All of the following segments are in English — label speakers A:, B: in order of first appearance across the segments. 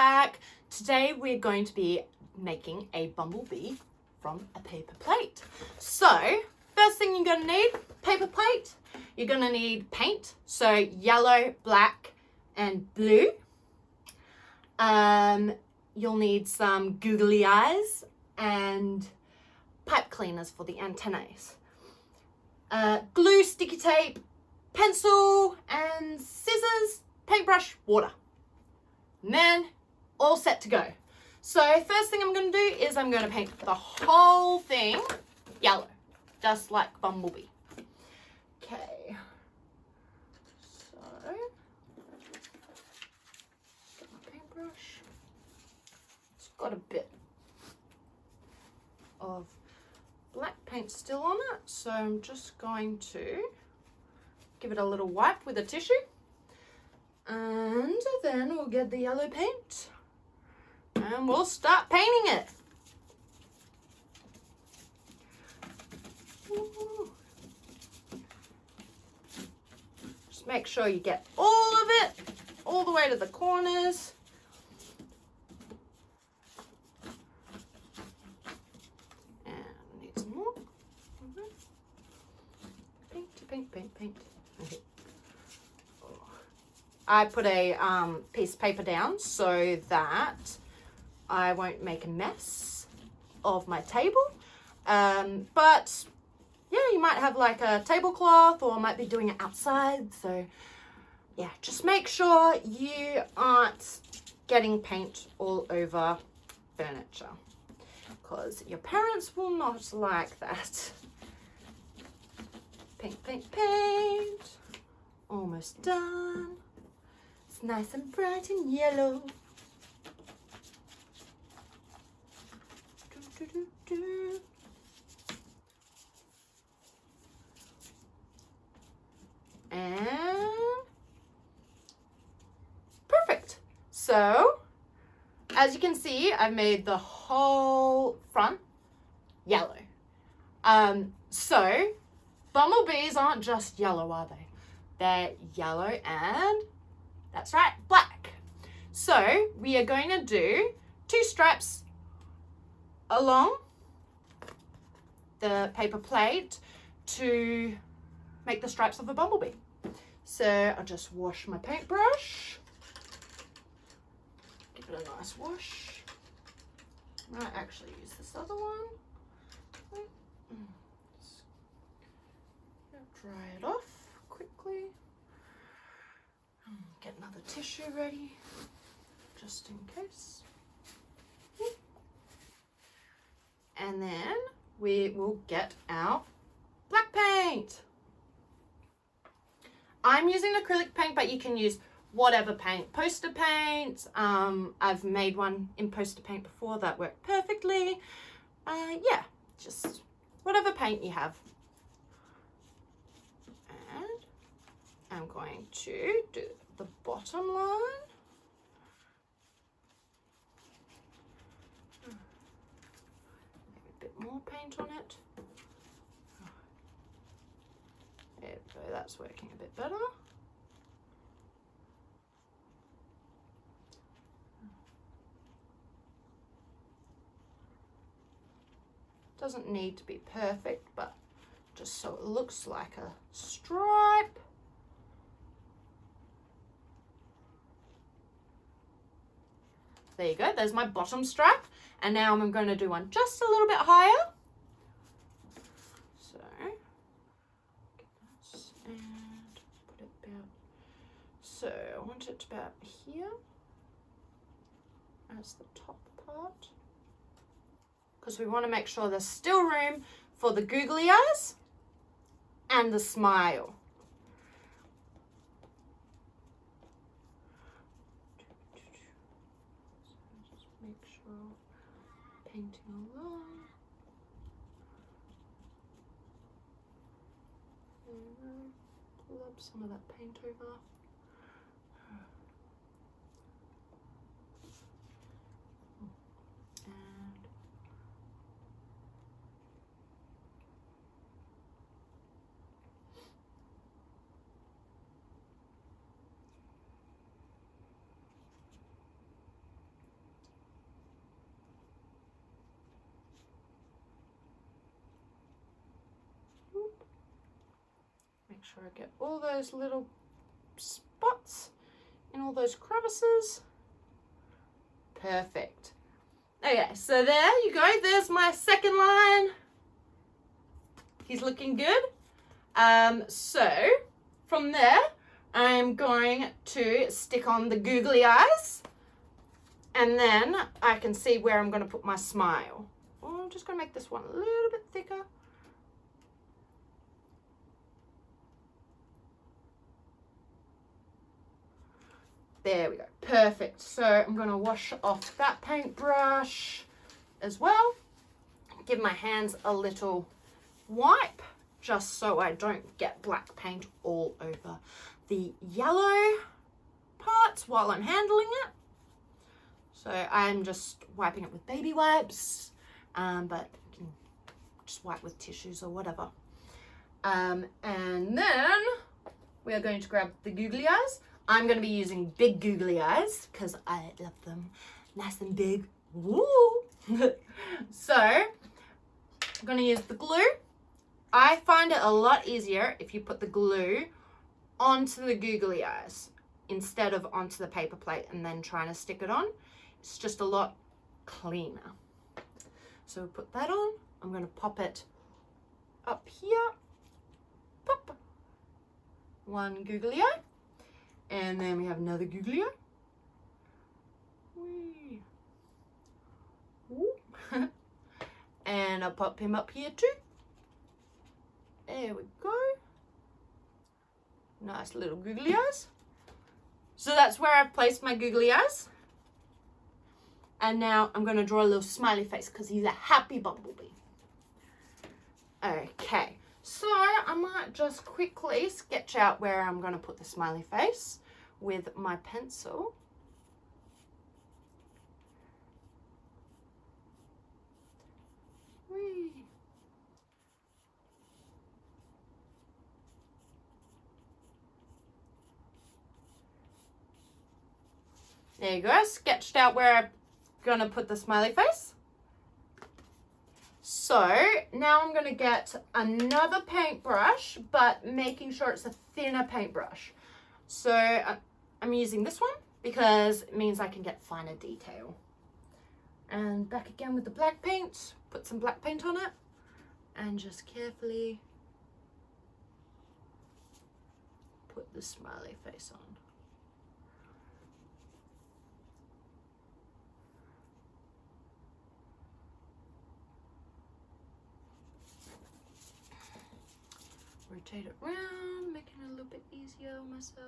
A: back. Today we're going to be making a bumblebee from a paper plate. So first thing you're gonna need, paper plate. You're gonna need paint, so yellow, black, and blue. You'll need some googly eyes and pipe cleaners for the antennae. Glue, sticky tape, pencil, and scissors, paintbrush, water. And then all set to go. So first thing I'm going to do is I'm going to paint the whole thing yellow, just like Bumblebee. Okay. So, get my paintbrush. It's got a bit of black paint still on it, so I'm just going to give it a little wipe with a tissue, and then we'll get the yellow paint and we'll start painting it. Just make sure you get all of it, all the way to the corners. Paint. Okay. I put a piece of paper down so that I won't make a mess of my table. But yeah, you might have like a tablecloth or might be doing it outside. So yeah, just make sure you aren't getting paint all over furniture, because your parents will not like that. Paint. Almost done. It's nice and bright and yellow. And perfect. So, as you can see, I've made the whole front yellow. So bumblebees aren't just yellow, are they? They're yellow and, that's right, black. So we are going to do 2 stripes along the paper plate to make the stripes of a bumblebee. So I'll just wash my paintbrush. Give it a nice wash. I might actually use this other one. Dry it off quickly. Get another tissue ready, just in case. And then we will get our black paint. I'm using acrylic paint, but you can use whatever paint. Poster paint. I've made one in poster paint before that worked perfectly. Yeah, just whatever paint you have. I'm going to do the bottom line. Maybe a bit more paint on it. There we go, that's working a bit better. Doesn't need to be perfect, but just so it looks like a stripe. There you go, there's my bottom stripe. And now I'm going to do one just a little bit higher. So, get this and put it about, so I want it about here as the top part, because we want to make sure there's still room for the googly eyes and the smile. Painting along. Pull up some of that paint over. And sure I get all those little spots in all those crevices. Perfect. Okay, so there you go. There's my second line. He's looking good. So from there, I'm going to stick on the googly eyes, and then I can see where I'm going to put my smile. I'm just going to make this one a little bit thicker. There we go. Perfect. So I'm going to wash off that paintbrush as well. Give my hands a little wipe just so I don't get black paint all over the yellow parts while I'm handling it. So I'm just wiping it with baby wipes, but you can just wipe with tissues or whatever. And then we are going to grab the googly eyes. I'm going to be using big googly eyes because I love them nice and big. Woo! So I'm going to use the glue. I find it a lot easier if you put the glue onto the googly eyes instead of onto the paper plate and then trying to stick it on. It's just a lot cleaner. So put that on. I'm going to pop it up here. Pop. One googly eye. And then we have another googly eye. Whee. And I'll pop him up here too. There we go. Nice little googly eyes. So that's where I've placed my googly eyes. And now I'm going to draw a little smiley face because he's a happy bumblebee. Okay, so I might just quickly sketch out where I'm going to put the smiley face with my pencil. Whee. There you go, sketched out where I'm going to put the smiley face. So now I'm going to get another paintbrush, but making sure it's a thinner paintbrush. So I'm using this one because it means I can get finer detail. And back again with the black paint, put some black paint on it and just carefully put the smiley face on. Rotate it around, making it a little bit easier on myself.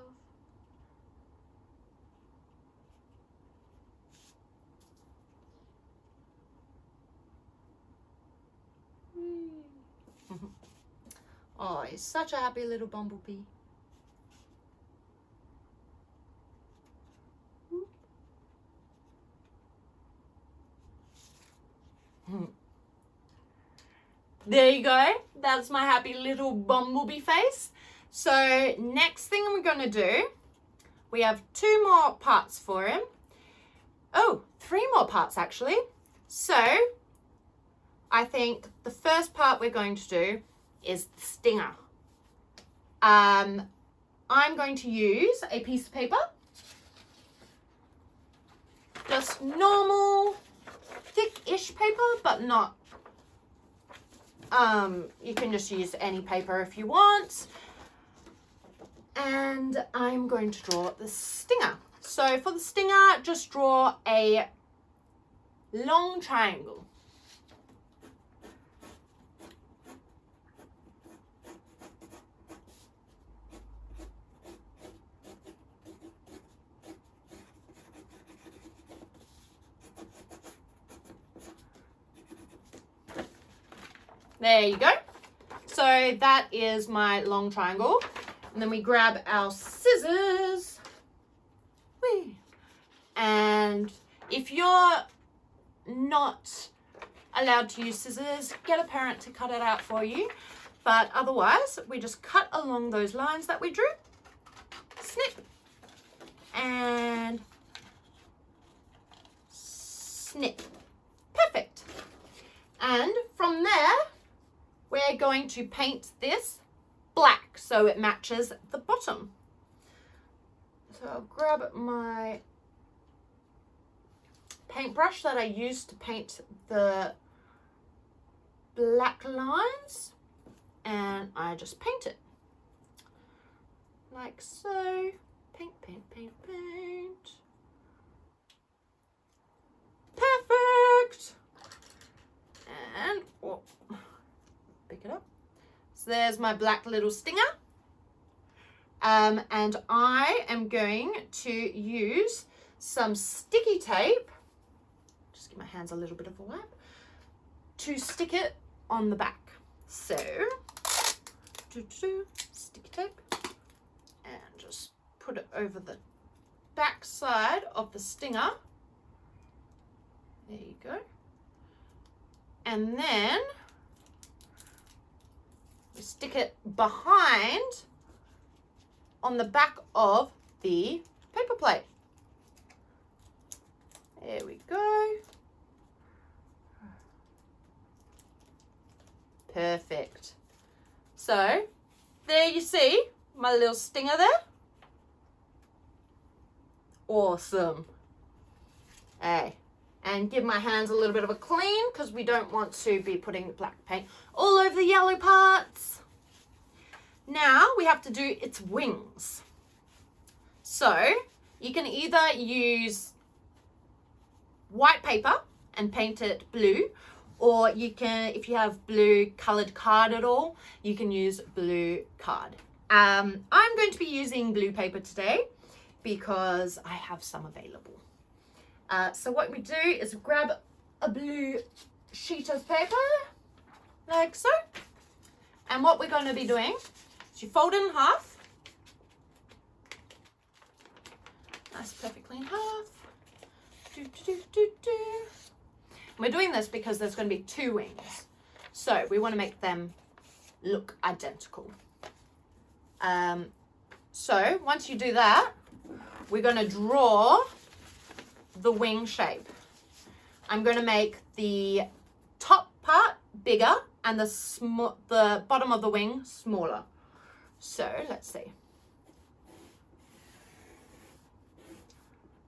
A: Oh, he's such a happy little bumblebee. There you go. That's my happy little bumblebee face. So next thing I'm going to do, we have 2 more parts for him. Oh, 3 more parts actually. So I think the first part we're going to do is the stinger. I'm going to use a piece of paper. Just normal, thick-ish paper, but not you can just use any paper if you want. And I'm going to draw the stinger. So for the stinger, just draw a long triangle. There you go. So that is my long triangle. And then we grab our scissors. Whee. And if you're not allowed to use scissors, get a parent to cut it out for you. But otherwise, we just cut along those lines that we drew. Snip. And snip. Perfect. And from there, we're going to paint this black so it matches the bottom. So I'll grab my paintbrush that I used to paint the black lines, and I just paint it like so. Paint, paint, paint, paint. Perfect. And oh, pick it up. So there's my black little stinger. And I am going to use some sticky tape. Just give my hands a little bit of a wipe to stick it on the back. So, sticky tape, and just put it over the back side of the stinger. There you go. And then we stick it behind on the back of the paper plate. There we go. Perfect. So there you see my little stinger there. Awesome. Hey, and give my hands a little bit of a clean because we don't want to be putting black paint all over the yellow parts. Now we have to do its wings. So you can either use white paper and paint it blue, or you can, if you have blue colored card at all, you can use blue card. I'm going to be using blue paper today because I have some available. So what we do is grab a blue sheet of paper, like so. And what we're going to be doing is you fold it in half. Nice, perfectly in half. We're doing this because there's going to be two wings. So we want to make them look identical. So once you do that, we're going to draw the wing shape. I'm going to make the top part bigger and the bottom of the wing smaller. So let's see.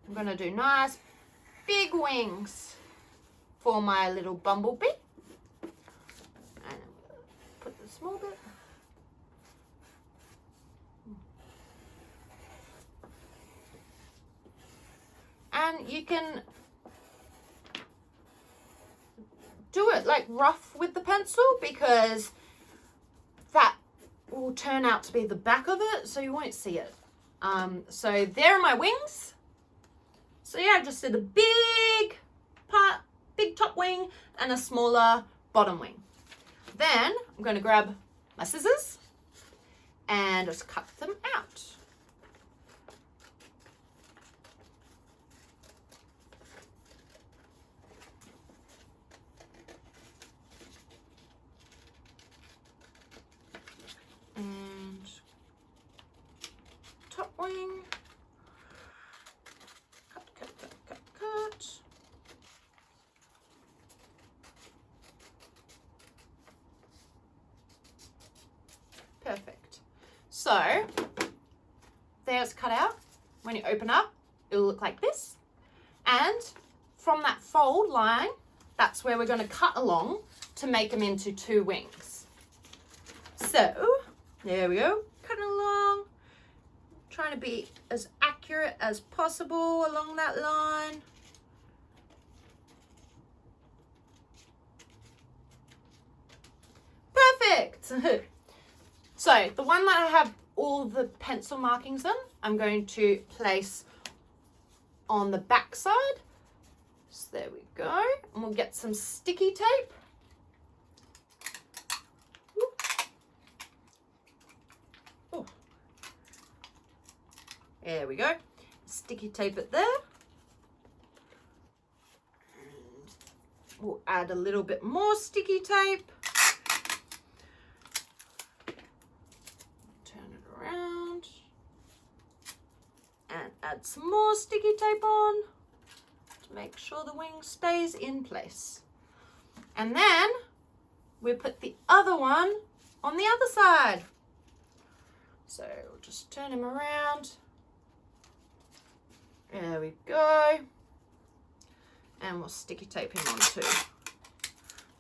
A: I'm going to do nice big wings for my little bumblebee. And I'm going to put the small bit. And you can do it like rough with the pencil because that will turn out to be the back of it, so you won't see it. So there are my wings. So yeah, I just did a big part, big top wing and a smaller bottom wing. Then I'm going to grab my scissors and just cut them out. And top wing. Cut, cut, cut, cut, cut. Perfect. So there's cut out. When you open up, it'll look like this. And from that fold line, that's where we're going to cut along to make them into two wings. So there we go, cutting along, trying to be as accurate as possible along that line. Perfect. So the one that I have all the pencil markings in, I'm going to place on the back side. So there we go, and we'll get some sticky tape. There we go. Sticky tape it there. And we'll add a little bit more sticky tape. Turn it around. And add some more sticky tape on to make sure the wing stays in place. And then we put the other one on the other side. So we'll just turn him around. There we go. And we'll sticky tape him on too.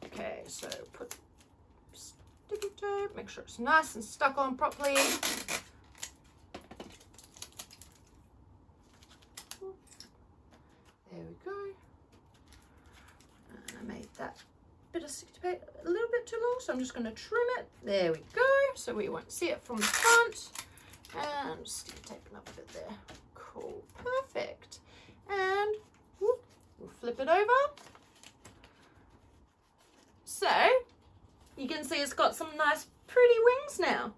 A: Okay, so put sticky tape, make sure it's nice and stuck on properly. There we go. And I made that bit of sticky tape a little bit too long, so I'm just going to trim it. There we go, so we won't see it from the front. And sticky taping up a bit there. Cool, perfect. And whoop, we'll flip it over. So you can see it's got some nice pretty wings now.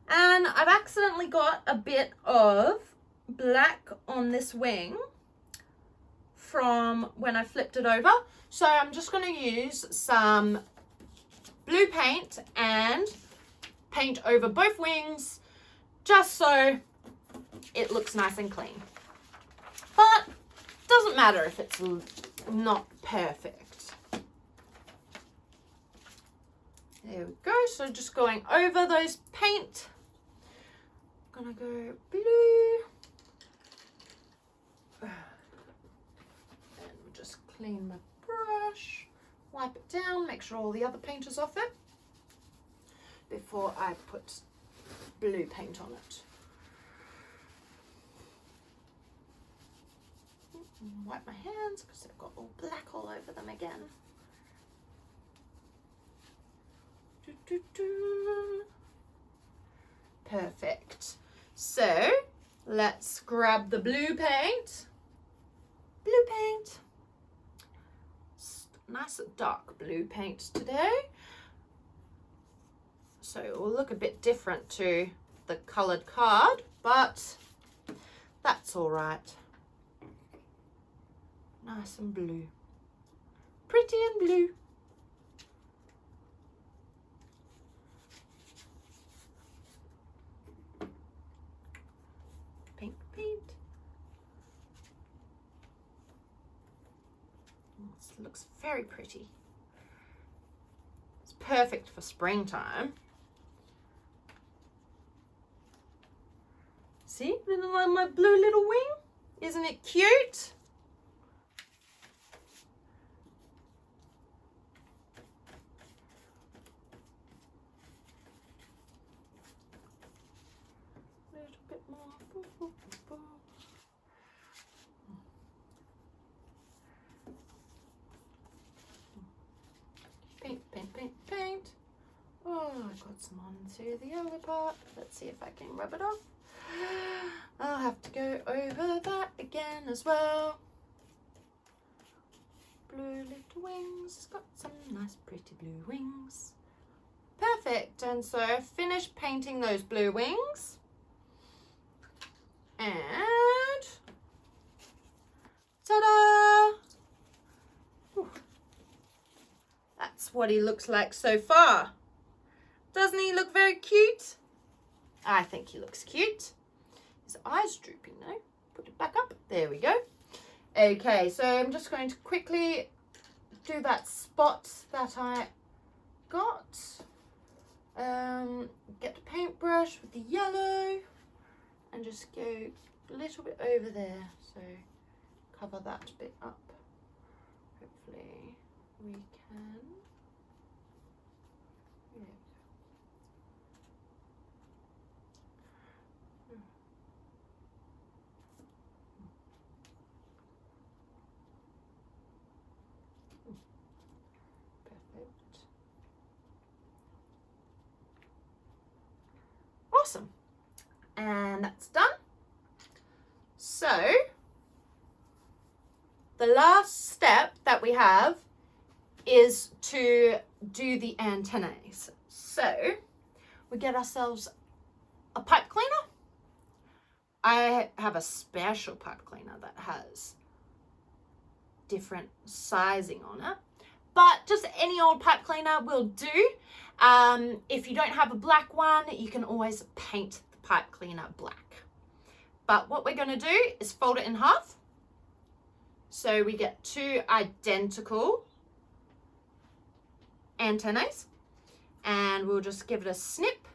A: And I've accidentally got a bit of black on this wing from when I flipped it over. So I'm just going to use some blue paint and paint over both wings just so it looks nice and clean. But doesn't matter if it's not perfect. There we go. So just going over those paint. I'm gonna go blue. And we'll just clean my brush, wipe it down, make sure all the other paint is off it before I put blue paint on it. Wipe my hands because they've got all black all over them again. Perfect. So let's grab the blue paint. Blue paint. Nice dark blue paint today. So it will look a bit different to the coloured card, but that's all right. Nice and blue. Pretty and blue. Pink paint. This looks very pretty. It's perfect for springtime. See, my blue little wing? Isn't it cute? A little bit more. Paint, paint, paint, paint. Oh, I got some onto the other part. Let's see if I can rub it off. I'll have to go over that again as well. Blue little wings. It's got some nice pretty blue wings. Perfect. And so I finished painting those blue wings. And ta-da! Whew. That's what he looks like so far. Doesn't he look very cute? I think he looks cute. His eyes drooping though. Put it back up. There we go. Okay, so I'm just going to quickly do that spot that I got. Get the paintbrush with the yellow and just go a little bit over there. So cover that bit up. Hopefully we can. Awesome. And that's done. So the last step that we have is to do the antennae. So we get ourselves a pipe cleaner. I have a special pipe cleaner that has different sizing on it, but just any old pipe cleaner will do. If you don't have a black one, you can always paint the pipe cleaner black. But what we're going to do is fold it in half. So we get two identical antennae, and we'll just give it a snip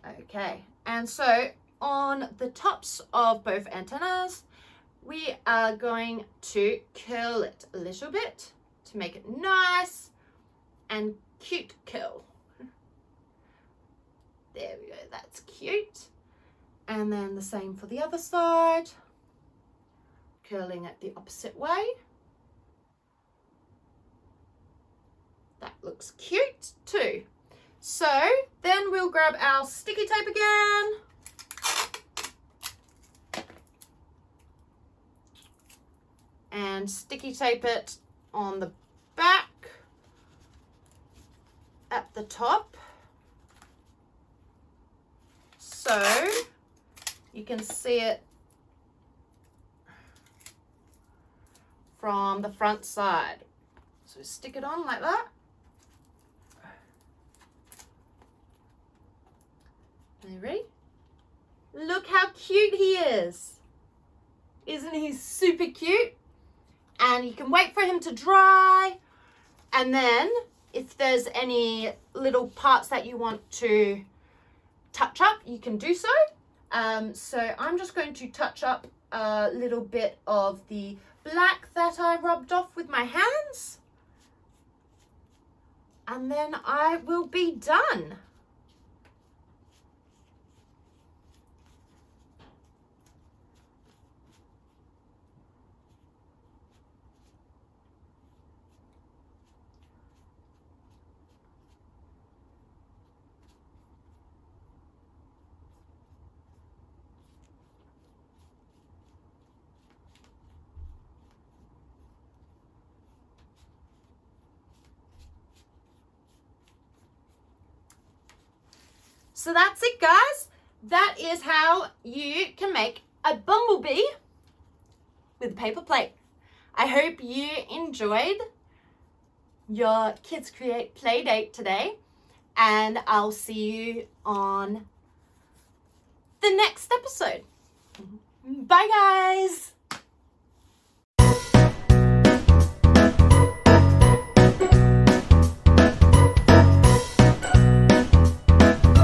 A: Okay, and so on the tops of both antennas, we are going to curl it a little bit to make it nice and cute curl. There we go, that's cute. And then the same for the other side, curling it the opposite way. That looks cute too. So then we'll grab our sticky tape again. And sticky tape it on the back, at the top. So you can see it from the front side. So stick it on like that. Are you ready? Look how cute he is. Isn't he super cute? And you can wait for him to dry. And then if there's any little parts that you want to touch up, you can do so. So I'm just going to touch up a little bit of the black that I rubbed off with my hands. And then I will be done. So that's it, guys. That is how you can make a bumblebee with a paper plate. I hope you enjoyed your Kids Create play date today, and I'll see you on the next episode. Bye, guys.